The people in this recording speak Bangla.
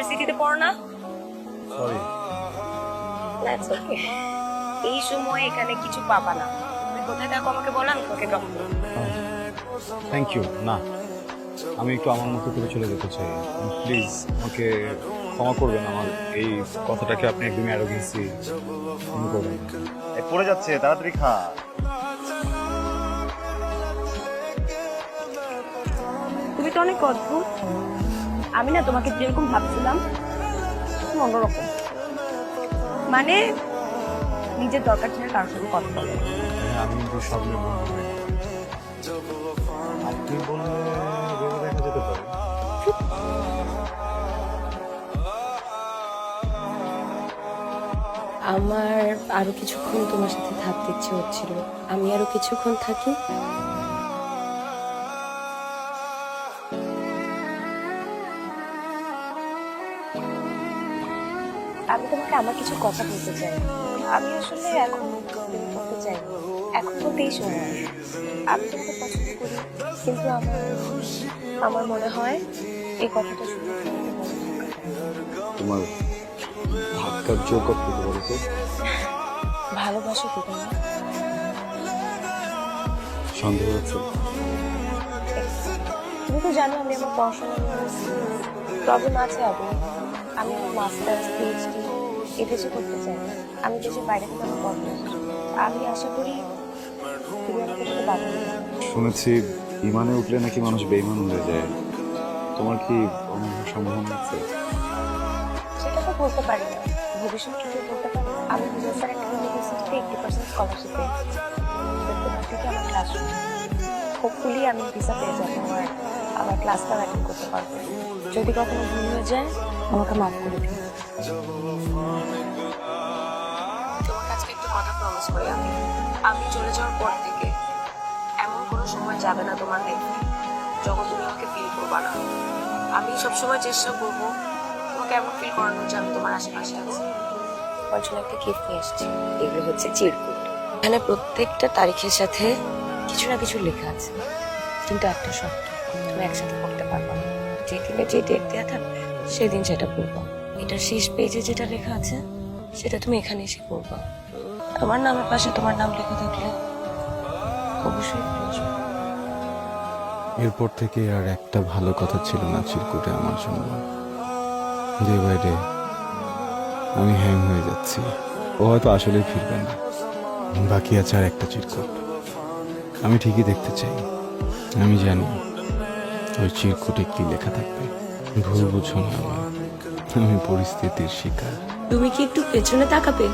সিটিতে পড়ো না? সরি। That's okay. এই সময় এখানে কিছু পাবা না। তুমি কোথায় থাকো আমাকে বলো, আমি তোমাকে ড্রপ করবো। Thank you. না, আমি একটু আমার মতো করে চলে যেতে চাই। প্লিজ আমাকে ক্ষমা করবেন, আমার এই কথাটাকে আপনি একদমই অ্যারোগেন্সি মনে করবেন না। পড়ে যাচ্ছে, তাড়াতাড়ি খা। তুমি তো অনেক অদ্ভুত। আমি না তোমাকে যেরকম ভাবছিলাম তুমি অন্যরকম। মানে নিজের দরকার ছিল কারোর সাথে কথা বলে। হ্যাঁ, আমি কিন্তু স্বপ্নে বন্ধু হই। আপনি বললে ভেবে দেখা যেতে পারে। আমার আরো কিছুক্ষণ তোমার সাথে থাকতে ইচ্ছে হচ্ছিল। আমি আরো কিছুক্ষণ থাকি। আমি তোমাকে আমার কিছু কথা বলতে চাই। আমি আসলে এখন প্রেম করতে চাই, এখন বলতে এই সময়। আমি তোমাকে পছন্দ করি, কিন্তু আমার মনে হয় এই কথাটা শুনে তোমাকে বড় ধোঁকা দেয়। তোমার ধাক্কার জোর কত বলতো? ভালোবাসো কি তুমি? সন্দেহ হচ্ছে? তুমি তো জানো আমি আমার পড়াশোনা প্রবলেম আছে। আমি আমার মাস্টার্স পিএইচডি এদেশে করতে চাই। আমি দেশের বাইরে থেকে আমার প্রবলেম। আমি আশা করি তুমি আমাকে একটু বাধা দেবে। শুনেছি ইমানে উঠলে নাকি মানুষ বেঈমান হয়ে যায়। তোমার কি অন্য সম্ভাবনা আছে? সেটা তো বলতে পারি না, ভবিষ্যৎ কিছু বলতে পারি। আমি বিজনেসের একটা ইউনিভার্সিটিতে 80% স্কলারশিপ পেয়েছি। তোমার থেকে আমার ক্লাসরুম হোপফুলি আমি ভিসা পেয়ে যাবো আর আমার ক্লাসটা অ্যাটেন্ড করতে পারবো। যদি কখনো ভুল হয়ে যায় আমাকে মাফ করে দিও। তোমার কাছে একটু কথা প্রমিস করি, আমি চলে যাওয়ার পর থেকে এমন কোনো সময় যাবে না তোমার লাইফে যখন তুমি আমাকে ফিল করবা না। আমি সবসময় চেষ্টা করবো তোমাকে এমন ফিল করানোর যে আমি তোমার আশেপাশে আছি। তোমার জন্য একটা গিফট নিয়ে এসেছি। এগুলো হচ্ছে চিরকুট। এখানে প্রত্যেকটা তারিখের সাথে কিছু না কিছু লেখা আছে, কিন্তু একটা শর্ত, তুমি একসাথে পড়তে পারবা না। যে দিনে যে ডেট দেওয়া থাকবে সেদিন সেটা পড়বা। এটা শেষ পেজে যেটা লেখা আছে সেটা তুমি এখানে এসে পড়বা। আমার নামের পাশে তোমার নাম লেখা থাকলে অবশ্যই পড়বে। এরপর থেকে আর একটা ভালো কথা ছিল না চিরকুটে আমার জন্য। ডে বাই ডে আমি হ্যাং হয়ে যাচ্ছি। ও হয়তো আসলেই ফিরবে না। বাকি আছে আর একটা চিরকুট। আমি ঠিকই দেখতে চাই। আমি জানি ওই চিরকুটে কি লেখা থাকবে। ভুল বুঝো না আমার, আমি পরিস্থিতির শিকার। তুমি কি একটু পেছনে তাকাবে?